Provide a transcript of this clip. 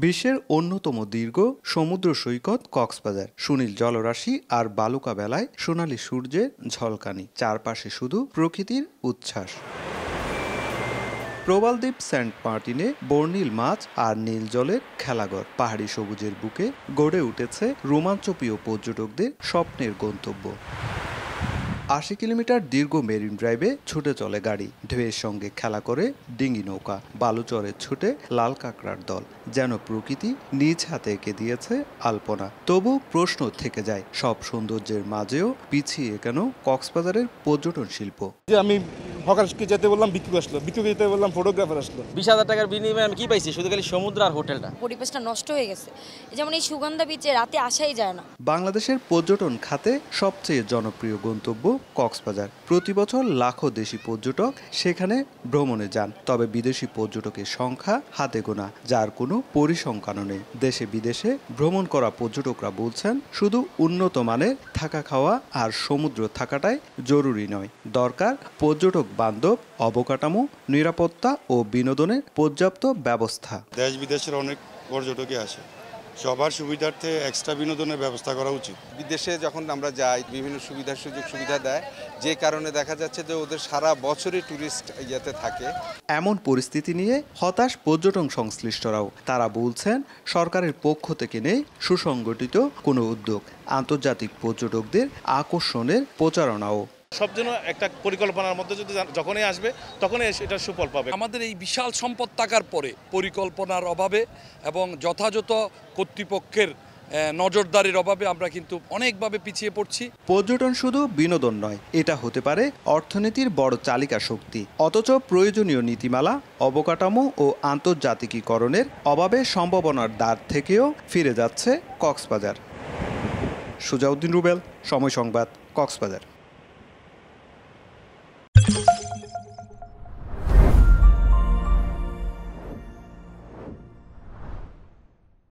বিশ্বের অন্যতম দীর্ঘ সমুদ্র সৈকত কক্সবাজার। সুনীল জলরাশি আর বালুকা বেলায় সোনালী সূর্যের ঝলকানি, চারপাশে শুধু প্রকৃতির উচ্ছ্বাস। প্রবালদ্বীপ সেন্ট মার্টিনে বর্ণিল মাছ আর নীল জলের খেলাঘর, পাহাড়ি সবুজের বুকে গড়ে উঠেছে রোমাঞ্চপ্রিয় পর্যটকদের স্বপ্নের গন্তব্য। ৮০ কিলোমিটার দীর্ঘ মেরিন ড্রাইভে ছুটে চলে গাড়ি, ঢেউয়ের সঙ্গে খেলা করে ডিঙি নৌকা, বালুচরে ছুটে লাল কাঁকড়ার দল, যেন প্রকৃতি নিজ হাতে এঁকে দিয়েছে আলপনা। তবু প্রশ্ন থেকে যায়, সব সৌন্দর্যের মাঝেও পিছিয়ে কেন কক্সবাজারের পর্যটন শিল্প? আমি হকারকে যেতে বললাম, বিক্রি আসলো, বিক্রি যেতে বললাম, ফটোগ্রাফার আসলো। ২০,০০০ টাকার বিনিময়ে আমি কি পাইছি? শুধু খালি সমুদ্র আর হোটেলটা। পরিবেশটা নষ্ট হয়ে গেছে। যেমন এই সুগন্ধা বিচে রাতে আসাই যায় না। বাংলাদেশের পর্যটন খাতে সবচেয়ে জনপ্রিয় গন্তব্য কক্সবাজার। প্রতি বছর লাখো দেশি পর্যটক সেখানে ভ্রমণে যান, তবে বিদেশি পর্যটকের সংখ্যা হাতে গোনা, যার কোনো পরিসংখ্যানও নেই। দেশে বিদেশে ভ্রমণ করা পর্যটকরা বলছেন, শুধু উন্নত মানের থাকা খাওয়া আর সমুদ্র থাকাটাই জরুরি নয়, দরকার পর্যটক বান্ধব অবকাঠামো, নিরাপত্তা ও বিনোদনের পর্যাপ্ত ব্যবস্থা। দেশ বিদেশের অনেক পর্যটকই আসে, সবার সুবিধার্থে এক্সট্রা বিনোদনের ব্যবস্থা করা উচিত। বিদেশে যখন আমরা যাই বিভিন্ন সুযোগ সুবিধা দেয়, যে কারণে দেখা যাচ্ছে যে ওদের সারা বছরই ট্যুরিস্ট ইয়েতে থাকে। এমন পরিস্থিতি নিয়ে হতাশ পর্যটন সংশ্লিষ্টরাও। তারা বলছেন, সরকারের পক্ষ থেকে নেই সুসংগঠিত কোনো উদ্যোগ, আন্তর্জাতিক পর্যটকদের আকর্ষণের প্রচারণাও। সব জন্য একটা পরিকল্পনার মধ্যে যদি যখনই আসবে তখনই এটা সুফল পাবে। আমাদের এই বিশাল সম্পদ থাকার পরে পরিকল্পনার অভাবে এবং যথাযথ কর্তৃপক্ষের নজরদারির অভাবে আমরা কিন্তু অনেকভাবে পিছিয়ে পড়ছি। পর্যটন শুধু বিনোদন নয়, এটা হতে পারে অর্থনীতির বড় চালিকা শক্তি। অথচ প্রয়োজনীয় নীতিমালা, অবকাঠামো ও আন্তর্জাতিকীকরণের অভাবে সম্ভাবনার দ্বার থেকেও ফিরে যাচ্ছে কক্সবাজার। সুজাউদ্দিন রুবেল, সময় সংবাদ, কক্সবাজার।